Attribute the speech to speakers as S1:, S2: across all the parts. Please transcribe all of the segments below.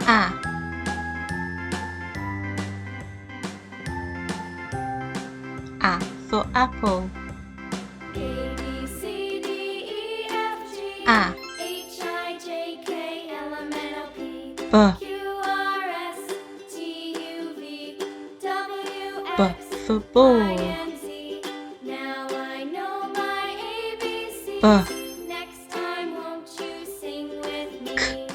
S1: A. A for apple. A. B. B for ball. B.
S2: Next time, won't you sing with me?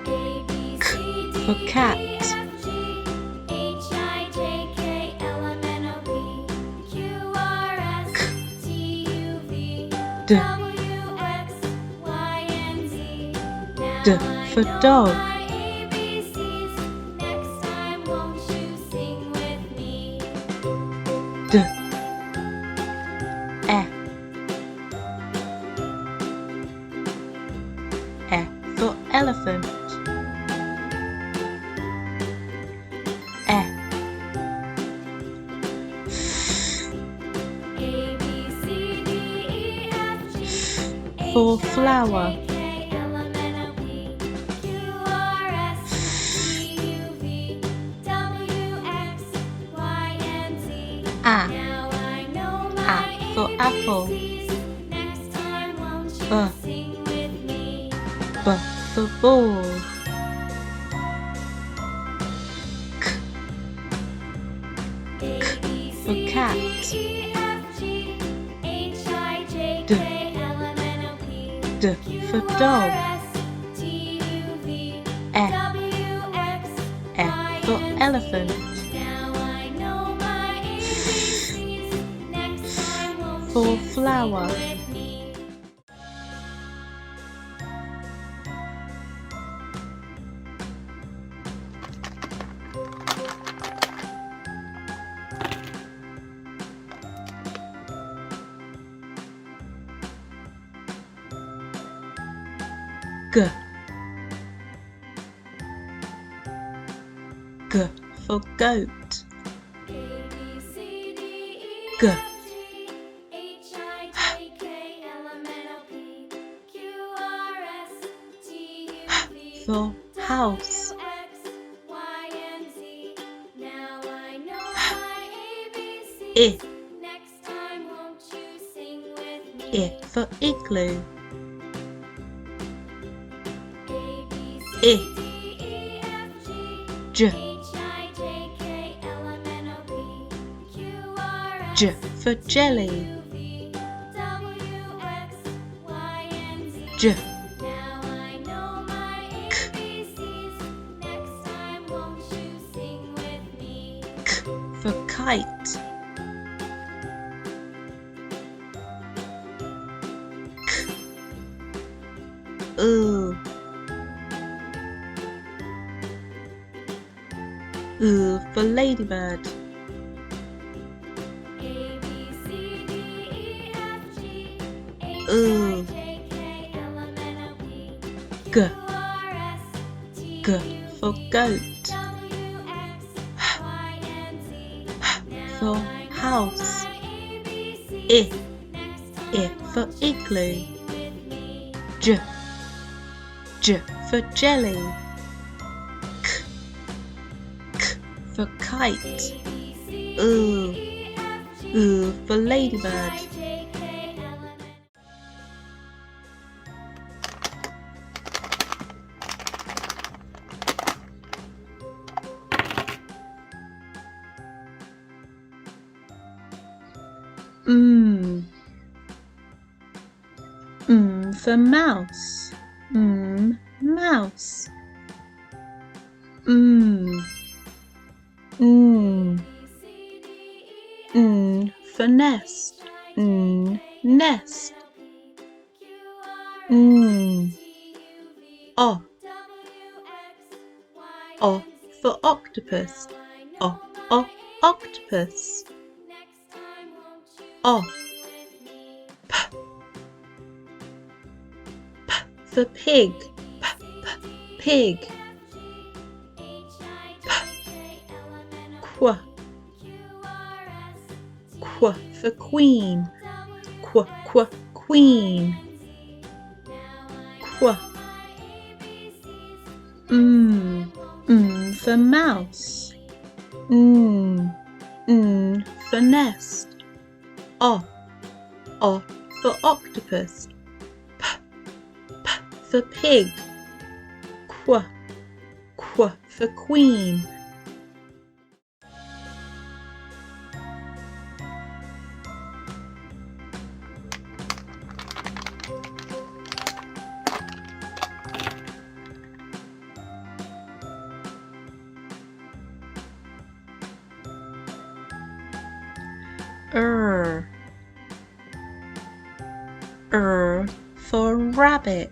S2: A, B, C, D,
S1: For cat.
S2: E, F, G, H, I, J, K, L, M, N, O, P, Q, R, S, T, U, V,
S1: D.
S2: W, X, Y, and Z. Now
S1: D
S2: I
S1: for
S2: know
S1: dog.
S2: my ABCs. Next time, won't you sing with me?
S1: D. E. E for elephant. E.
S2: A, B, C, D, E, F, G,
S1: For
S2: H, I,
S1: flower.
S2: J, K, L, M, N, O, P, Q, R, S, T, U, V, W, X, Y, and Z.
S1: A.
S2: Now I know my
S1: A for apple.
S2: ABCs. Next time, won't you
S1: B.
S2: sing with me?
S1: B for ball.
S2: A, B,
S1: For
S2: C,
S1: cat.
S2: D, E, F, G, H, I, J,
S1: D.
S2: K, L, M, N, O, P,
S1: D for
S2: Q, R,
S1: dog.
S2: S, T, U, V,
S1: E.
S2: W, X,
S1: E
S2: Y,
S1: for
S2: and
S1: elephant.
S2: Z. Now I know my ABCs. Next time, won't
S1: For
S2: you
S1: flower.
S2: sing with me?
S1: G. G for goat.
S2: A, B, C, D, E,
S1: G.
S2: F, G, H, I, J, K, L, M, N, O, P, Q, R, S, T, U, V,
S1: For house.
S2: W, X, Y, and Z. Now I know my ABCs.
S1: I.
S2: Next time, won't you sing with me?
S1: I for igloo.
S2: A, B,
S1: I.
S2: C, D, E, F, G,
S1: J.
S2: H, I, J, K, L, M, N, O, P, Q, R, S,
S1: J for jelly.
S2: U, V, W, X, Y, and Z.
S1: J.
S2: Now I know my ABCs. Next time, won't you sing with me?
S1: K for kite. K. Ooh. Ooh for ladybird.
S2: A, B, C, D, E, F, G, H,
S1: Ooh.
S2: I, J, K, L, M, N, O, P,
S1: G.
S2: Q, R, S, T,
S1: G
S2: U,
S1: for
S2: V,
S1: goat.
S2: W, X, Y, and Z. Now
S1: For
S2: I know
S1: house.
S2: my ABCs.
S1: I.
S2: Next time,
S1: I for
S2: won't you
S1: igloo.
S2: sing with me?
S1: J. J for jelly. K. K for kite.
S2: A, B, C,
S1: Ooh.
S2: D, E, F, G,
S1: Ooh for
S2: H,
S1: ladybird.
S2: I, J, K, L, M, N,
S1: For mouse. Mouse. For nest. Nest. O. O for octopus. Octopus. O. P. P for pig. Pig. Qu. Qu for queen. Queen. qu. For mouse. For nest. O for octopus. P for pig. Qu for queen. For rabbit.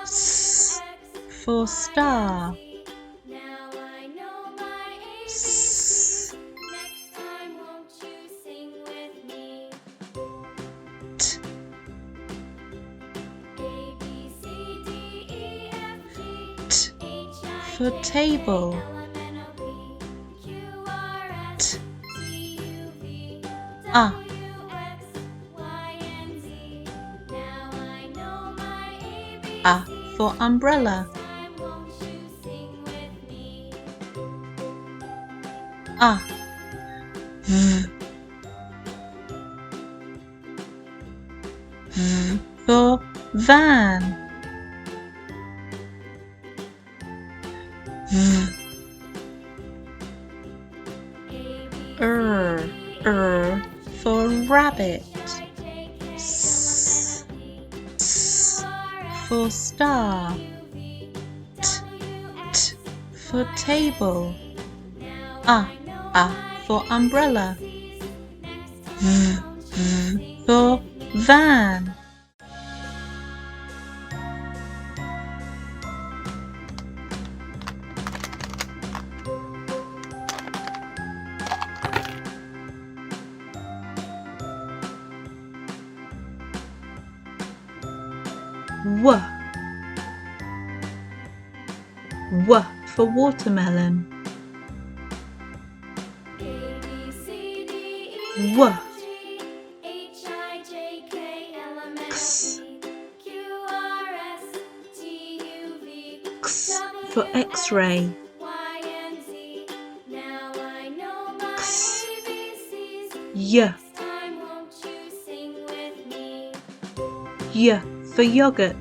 S1: S for star. S T for table. T A for umbrella. V for van. For rabbit. S for star. T for table. A for umbrella. V for van. W for watermelon. W X for X-ray. X Y for yogurt.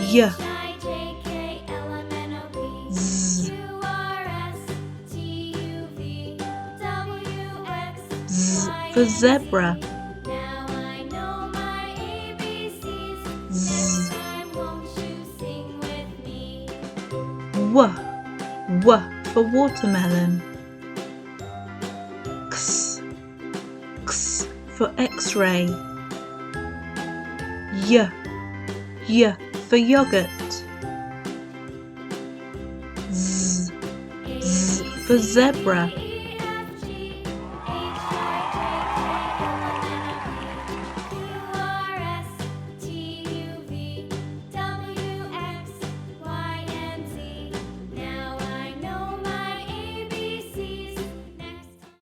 S1: Y Z for zebra. Z W for watermelon. X for X-ray. Y for yogurt. Z for zebra.